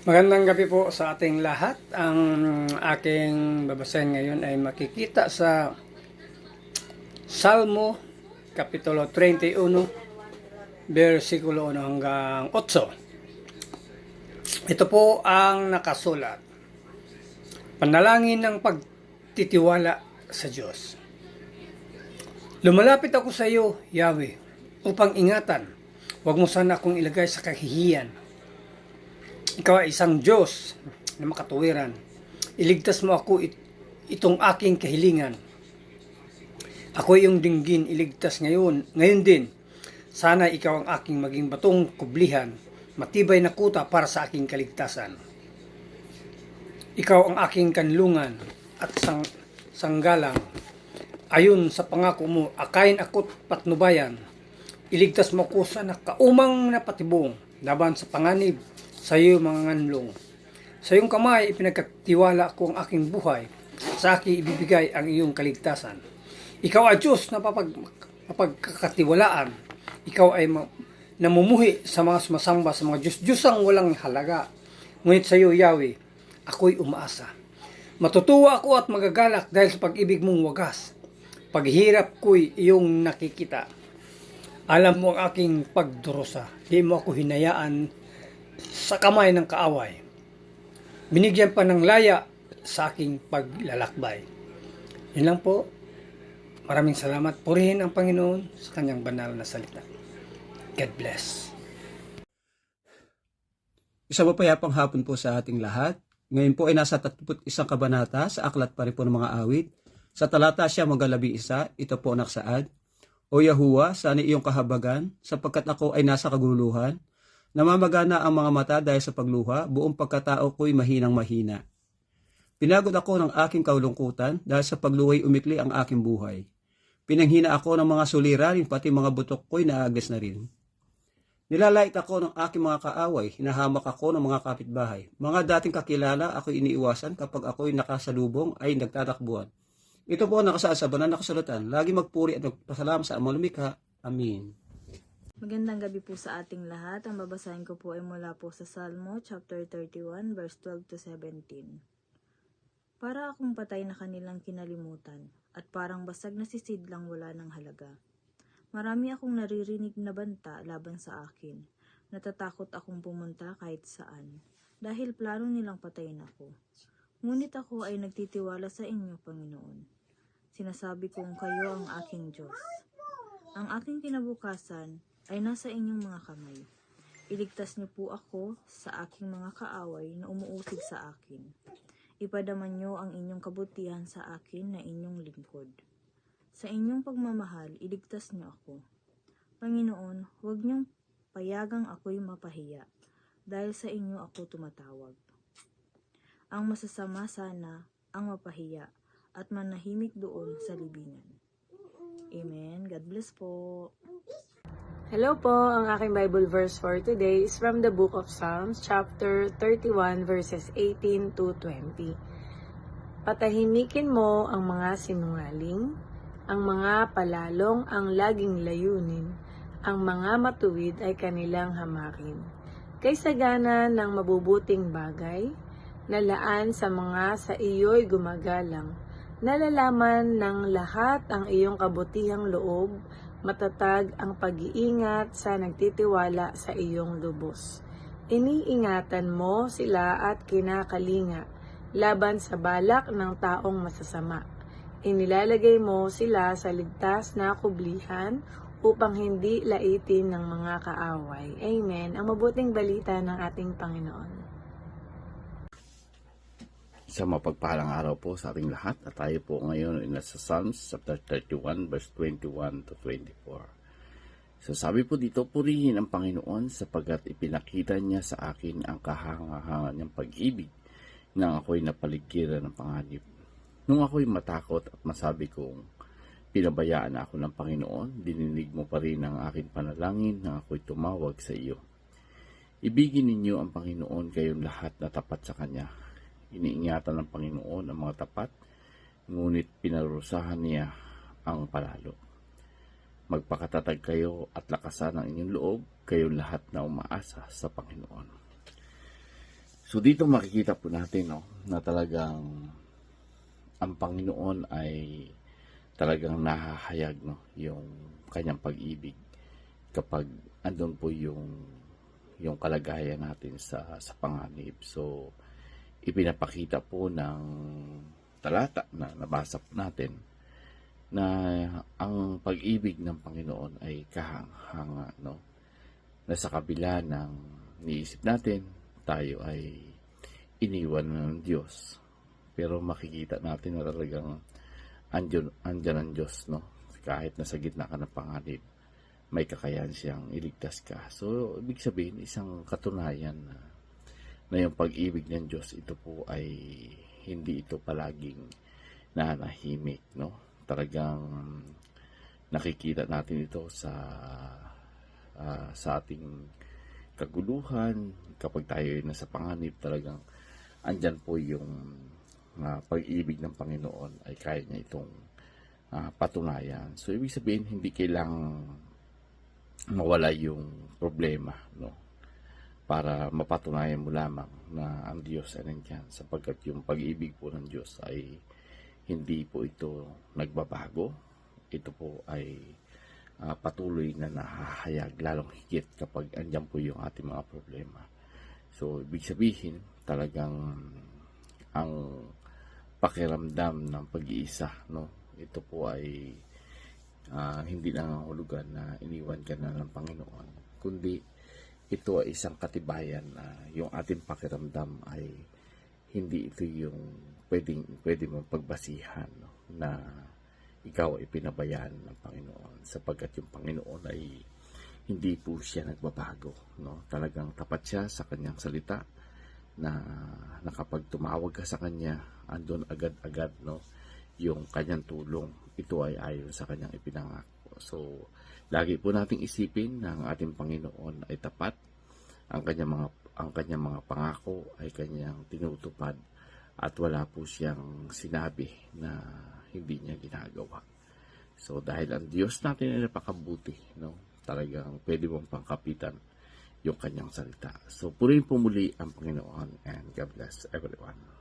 Magandang gabi po sa ating lahat. Ang aking babasahin ngayon ay makikita sa Salmo Kapitulo 31, versikulo 1 hanggang 8. Ito po ang nakasulat. Panalangin ng pagtitiwala sa Diyos. Lumalapit ako sa iyo, Yahweh, upang ingatan. Huwag mo sana akong ilagay sa kahihiyan. Ikaw ay isang Diyos na makatuwiran. Iligtas mo ako itong aking kahilingan. Ako ay iyong dinggin, iligtas ngayon din. Sana ikaw ang aking maging batong kublihan, matibay na kuta para sa aking kaligtasan. Ikaw ang aking kanlungan at sanggalang. Ayon sa pangako mo, akayin ako't patnubayan. Iligtas mo ako sa nakaumang na patibong, laban sa panganib sa iyo mga nganlong. Sa iyong kamay ipinagkatiwala ko ang aking buhay, sa akin ibibigay ang iyong kaligtasan. Ikaw ay Diyos na mapagkakatiwalaan. Ikaw ay namumuhi sa mga sumasamba sa mga Diyos-Diyosang walang halaga. Ngunit sa iyo, Yahweh, ako'y umaasa. Matutuwa ako at magagalak dahil sa pag-ibig mong wagas. Paghirap ko'y iyong nakikita. Alam mo ang aking pagdurusa. Di mo ako hinayaan sa kamay ng kaaway. Binigyan pa ng laya sa aking paglalakbay. Yun lang po. Maraming salamat. Purihin ang Panginoon sa kanyang banal na salita. God bless. Isang mapayapang hapon po sa ating lahat. Ngayon po ay nasa 31 kabanata sa Aklat pa rin po ng mga awit. Sa talata siya mag-11, ito po naksaad. O Yahuwa, sana iyong kahabagan, sapagkat ako ay nasa kaguluhan. Namamagana ang mga mata dahil sa pagluha, buong pagkatao ko'y mahinang-mahina. Pinagod ako ng aking kaulungkutan dahil sa pagluhay umikli ang aking buhay. Pinanghina ako ng mga suliranin, pati mga butok ko'y naagas na rin. Nilalait ako ng aking mga kaaway, hinahamak ako ng mga kapitbahay. Mga dating kakilala ako'y iniiwasan kapag ako'y nakasalubong ay nagtatakbuhan. Ito po nakasaad sa banal na kasulatan. Lagi magpuri at magpasalamat sa amang lumikha. Amin. Magandang gabi po sa ating lahat. Ang babasahin ko po ay mula po sa Salmo chapter 31 verse 12 to 17. Para akong patay na kanilang kinalimutan at parang basag na sisid lang wala ng halaga. Marami akong naririnig na banta laban sa akin. Natatakot akong pumunta kahit saan dahil plano nilang patayin ako. Ngunit ako ay nagtitiwala sa inyo, Panginoon. Sinasabi kong kayo ang aking Diyos. Ang aking kinabukasan ay nasa inyong mga kamay. Iligtas niyo po ako sa aking mga kaaway na umuusig sa akin. Ipadaman niyo ang inyong kabutihan sa akin na inyong lingkod. Sa inyong pagmamahal, iligtas niyo ako. Panginoon, huwag niyong payagang ako'y mapahiya, dahil sa inyo ako tumatawag. Ang masasama sana ang mapahiya at manahimik doon sa libingan. Amen. God bless po. Hello po, ang aking Bible verse for today is from the book of Psalms, chapter 31, verses 18 to 20. Patahimikin mo ang mga sinungaling, ang mga palalong ang laging layunin, ang mga matuwid ay kanilang hamakin. Kaysa gana ng mabubuting bagay, nalaan sa mga sa iyo'y gumagalang, nalalaman ng lahat ang iyong kabutihang loob, matatag ang pag-iingat sa nagtitiwala sa iyong lubos. Iniingatan mo sila at kinakalinga, laban sa balak ng taong masasama. Inilalagay mo sila sa ligtas na kublihan upang hindi laitin ng mga kaaway. Amen. Ang mabuting balita ng ating Panginoon. Isang mapagpahalang araw po sa ating lahat at tayo po ngayon ay nasa Psalms chapter 31 verse 21 to 24. So sabi po dito, purihin ang Panginoon sapagkat ipinakita niya sa akin ang kahangahangan niyang pag-ibig nang ako'y napaligiran ng panganib. Nung ako'y matakot at masabi kong pinabayaan ako ng Panginoon, dininig mo pa rin ang aking panalangin nang ako'y tumawag sa iyo. Ibigin ninyo ang Panginoon kayong lahat na tapat sa Kanya. Iniingatan ng Panginoon ang mga tapat, ngunit pinarusahan niya ang palalo. Magpakatatag kayo at lakasan ang inyong loob, kayong lahat na umaasa sa Panginoon. So dito makikita po natin, no, na talagang ang Panginoon ay talagang nahahayag, no, yung kanyang pag-ibig kapag andun po yung kalagayan natin sa panganib. So ipinapakita po ng talata na nabasa po natin na ang pag-ibig ng Panginoon ay kahanga, no, na sa kabila ng niisip natin, tayo ay iniwan ng Diyos. Pero makikita natin na talagang andyan ang Diyos, no? Kahit nasa gitna ka ng panganib, may kakayahan siyang iligtas ka. So, ibig sabihin, isang katunayan na yung pag-ibig ng Diyos, ito po ay hindi ito palaging nanahimik, no? Talagang nakikita natin ito sa ating kaguluhan. Kapag tayo ay nasa panganib, talagang andyan po yung pag-ibig ng Panginoon ay kaya niya itong patunayan. So, ibig sabihin, hindi kailangang mawala yung problema, no, para mapatunayan mo lamang na ang Diyos ay nandyan, sapagkat yung pag-ibig po ng Diyos ay hindi po ito nagbabago. Ito po ay patuloy na nahahayag, lalong higit kapag andyan po yung ating mga problema. So, ibig sabihin, talagang ang pakiramdam ng pag-iisa, no, ito po ay hindi nangangahulugan na iniwan ka na ng Panginoon, kundi ito ay isang katibayan na yung ating pakiramdam ay hindi ito yung pwede mong pagbasihan, no, na ikaw ay pinabayaan ng Panginoon, sapagkat yung Panginoon ay hindi po siya nagbabago, no. Talagang tapat siya sa kanyang salita, na kapag tumawag ka sa kanya, andun agad-agad, no, yung kanyang tulong. Ito ay ayon sa kanyang ipinangako. So, lagi po nating isipin na ang ating Panginoon ay tapat. Ang kanyang mga pangako ay kanyang tinutupad, at wala po siyang sinabi na hindi niya ginagawa. So, dahil ang Diyos natin ay napakabuti, no, talagang pwede mong pangkapitan yung kanyang salita. So, purihin po muli ang Panginoon, and God bless everyone.